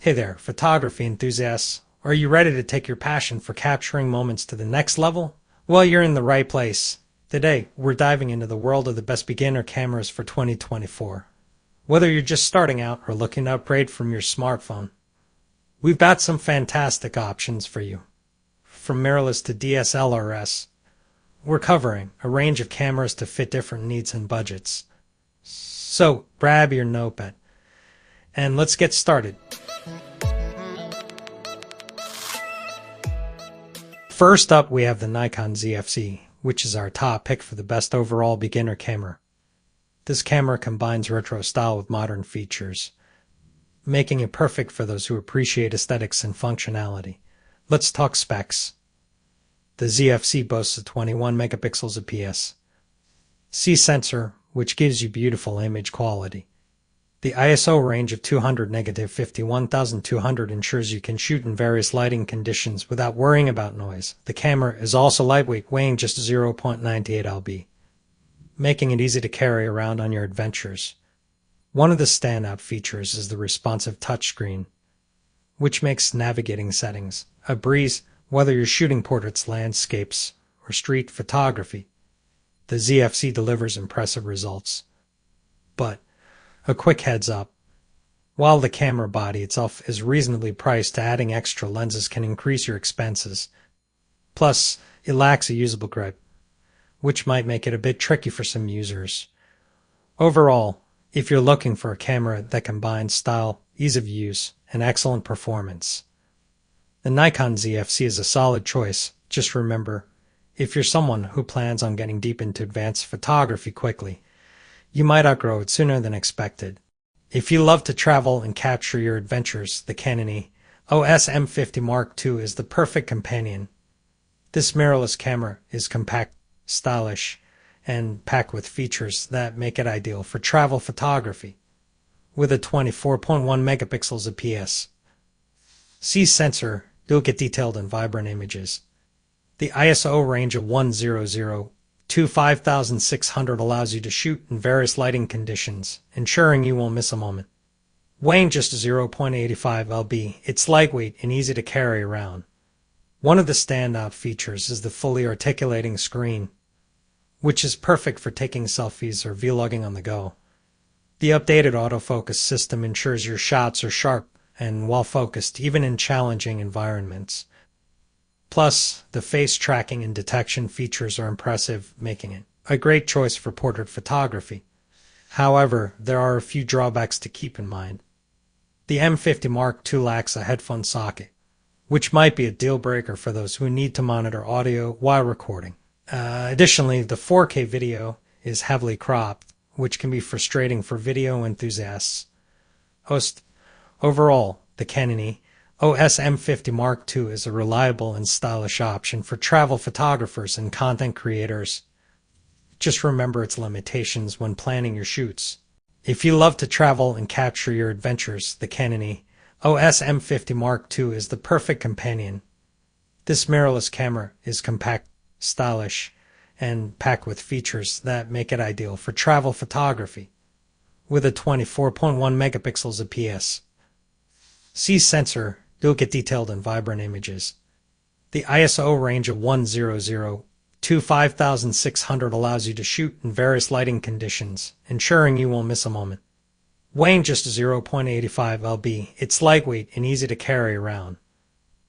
Hey there, photography enthusiasts. Are you ready to take your passion for capturing moments to the next level? Well, you're in the right place. Today, we're diving into the world of the best beginner cameras for 2024. Whether you're just starting out or looking to upgrade from your smartphone, we've got some fantastic options for you. From mirrorless to DSLRs, we're covering a range of cameras to fit different needs and budgets. So, grab your notepad and let's get started. First up, we have the Nikon ZFC, which is our top pick for the best overall beginner camera. This camera combines retro style with modern features, making it perfect for those who appreciate aesthetics and functionality. Let's talk specs. The ZFC boasts a 21 megapixels IPS C sensor, which gives you beautiful image quality. The ISO range of 200-51,200 ensures you can shoot in various lighting conditions without worrying about noise. The camera is also lightweight, weighing just 0.98 lb, making it easy to carry around on your adventures. One of the standout features is the responsive touchscreen, which makes navigating settings a breeze whether you're shooting portraits, landscapes, or street photography. The ZFC delivers impressive results. But a quick heads up, while the camera body itself is reasonably priced, adding extra lenses can increase your expenses. Plus, it lacks a usable grip, which might make it a bit tricky for some users. Overall, if you're looking for a camera that combines style, ease of use, and excellent performance, the Nikon ZFC is a solid choice. Just remember, if you're someone who plans on getting deep into advanced photography quickly, you might outgrow it sooner than expected. If you love to travel and capture your adventures, the Canon EOS M50 Mark II is the perfect companion. This mirrorless camera is compact, stylish, and packed with features that make it ideal for travel photography. With a 24.1 megapixels IPS C sensor, you'll get detailed and vibrant images. The ISO range of 100 to 5,600 allows you to shoot in various lighting conditions, ensuring you won't miss a moment. Weighing just 0.85 lb, it's lightweight and easy to carry around. One of the standout features is the fully articulating screen, which is perfect for taking selfies or vlogging on the go. The updated autofocus system ensures your shots are sharp and well focused even in challenging environments. Plus, the face tracking and detection features are impressive, making it a great choice for portrait photography. However, there are a few drawbacks to keep in mind. The M50 Mark II lacks a headphone socket, which might be a deal breaker for those who need to monitor audio while recording. Additionally, the 4K video is heavily cropped, which can be frustrating for video enthusiasts. Overall, the Canon EOS M50 Mark II is a reliable and stylish option for travel photographers and content creators. Just remember its limitations when planning your shoots. If you love to travel and capture your adventures, the Canon EOS M50 Mark II is the perfect companion. This mirrorless camera is compact, stylish, and packed with features that make it ideal for travel photography. With a 24.1 megapixels IPS C sensor, you'll get detailed and vibrant images. The ISO range of 100 to 5,600 allows you to shoot in various lighting conditions, ensuring you won't miss a moment. Weighing just 0.85 lb, it's lightweight and easy to carry around.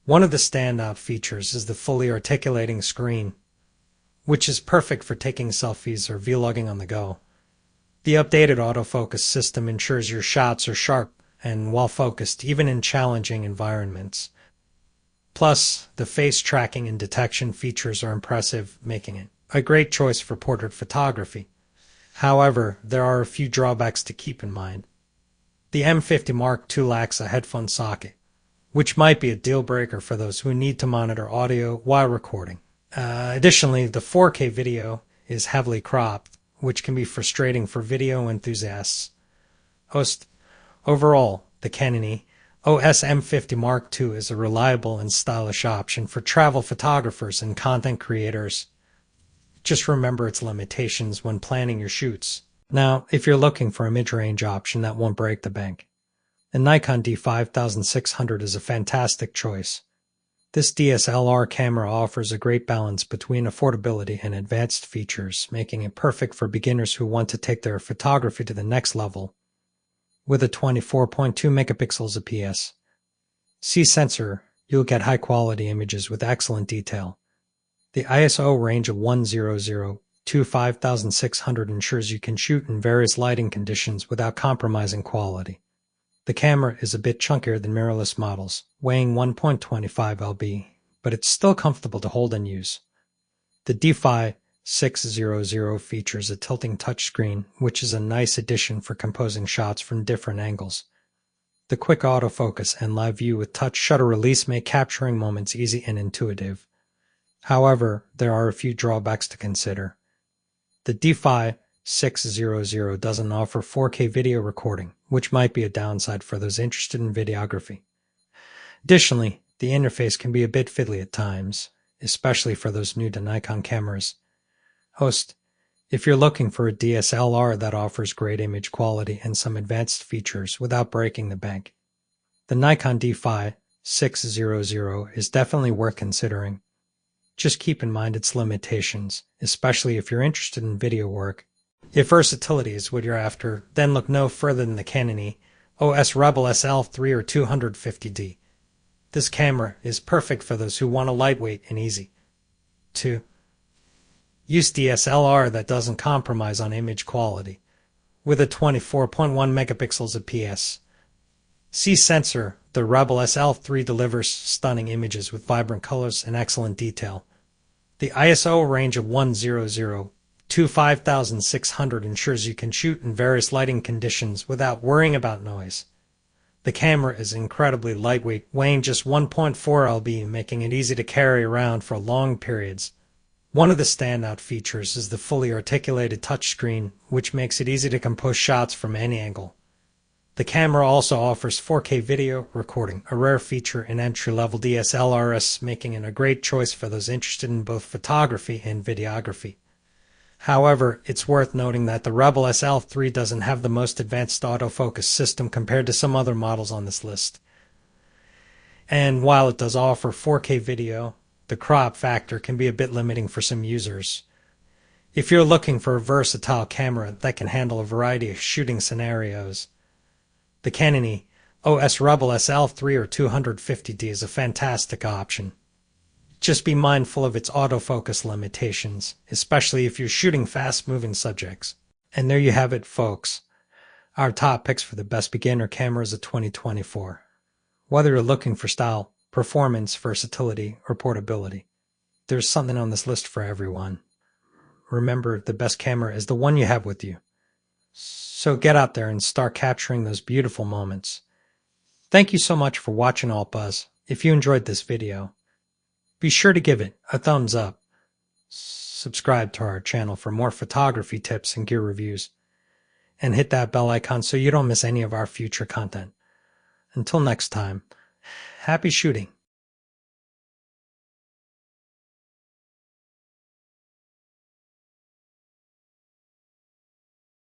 One of the standout features is the fully articulating screen, which is perfect for taking selfies or vlogging on the go. The updated autofocus system ensures your shots are sharp and well focused even in challenging environments. Plus, the face tracking and detection features are impressive, making it a great choice for portrait photography. However, there are a few drawbacks to keep in mind. The M50 Mark II lacks a headphone socket, which might be a deal breaker for those who need to monitor audio while recording. Additionally, the 4K video is heavily cropped, which can be frustrating for video enthusiasts. Overall, the Canon EOS M50 Mark II is a reliable and stylish option for travel photographers and content creators. Just remember its limitations when planning your shoots. Now, if you're looking for a mid-range option that won't break the bank, The Nikon D5600 is a fantastic choice. This DSLR camera offers a great balance between affordability and advanced features, making it perfect for beginners who want to take their photography to the next level. With a 24.2 megapixels APS-C sensor, you'll get high-quality images with excellent detail. The ISO range of 100 to 5600 ensures you can shoot in various lighting conditions without compromising quality. The camera is a bit chunkier than mirrorless models, weighing 1.25 lb, but it's still comfortable to hold and use. The D5600 features a tilting touchscreen, which is a nice addition for composing shots from different angles. The quick autofocus and live view with touch shutter release make capturing moments easy and intuitive. However, there are a few drawbacks to consider. The D5600 doesn't offer 4K video recording, which might be a downside for those interested in videography. Additionally, the interface can be a bit fiddly at times, especially for those new to Nikon cameras. If you're looking for a DSLR that offers great image quality and some advanced features without breaking the bank, the Nikon D5600 is definitely worth considering. Just keep in mind its limitations, especially if you're interested in video work. If versatility is what you're after, then look no further than the Canon EOS Rebel SL3 or 250D. This camera is perfect for those who want a lightweight and easy to use DSLR that doesn't compromise on image quality. With a 24.1 megapixels APS-C sensor, the Rebel SL3 delivers stunning images with vibrant colors and excellent detail. The ISO range of 100 to 5600 ensures you can shoot in various lighting conditions without worrying about noise. The camera is incredibly lightweight, weighing just 1.4 lb, making it easy to carry around for long periods. One of the standout features is the fully articulated touchscreen, which makes it easy to compose shots from any angle. The camera also offers 4K video recording, a rare feature in entry-level DSLRs, making it a great choice for those interested in both photography and videography. However, it's worth noting that the Rebel SL3 doesn't have the most advanced autofocus system compared to some other models on this list. And while it does offer 4K video, the crop factor can be a bit limiting for some users. If you're looking for a versatile camera that can handle a variety of shooting scenarios, the Canon EOS Rebel SL3 or 250D is a fantastic option. Just be mindful of its autofocus limitations, especially if you're shooting fast-moving subjects. And there you have it, folks. Our top picks for the best beginner cameras of 2024. Whether you're looking for style, performance, versatility, or portability, there's something on this list for everyone. Remember, the best camera is the one you have with you. So get out there and start capturing those beautiful moments. Thank you so much for watching Alt Buzz. If you enjoyed this video, be sure to give it a thumbs up. Subscribe to our channel for more photography tips and gear reviews. And hit that bell icon so you don't miss any of our future content. Until next time, happy shooting.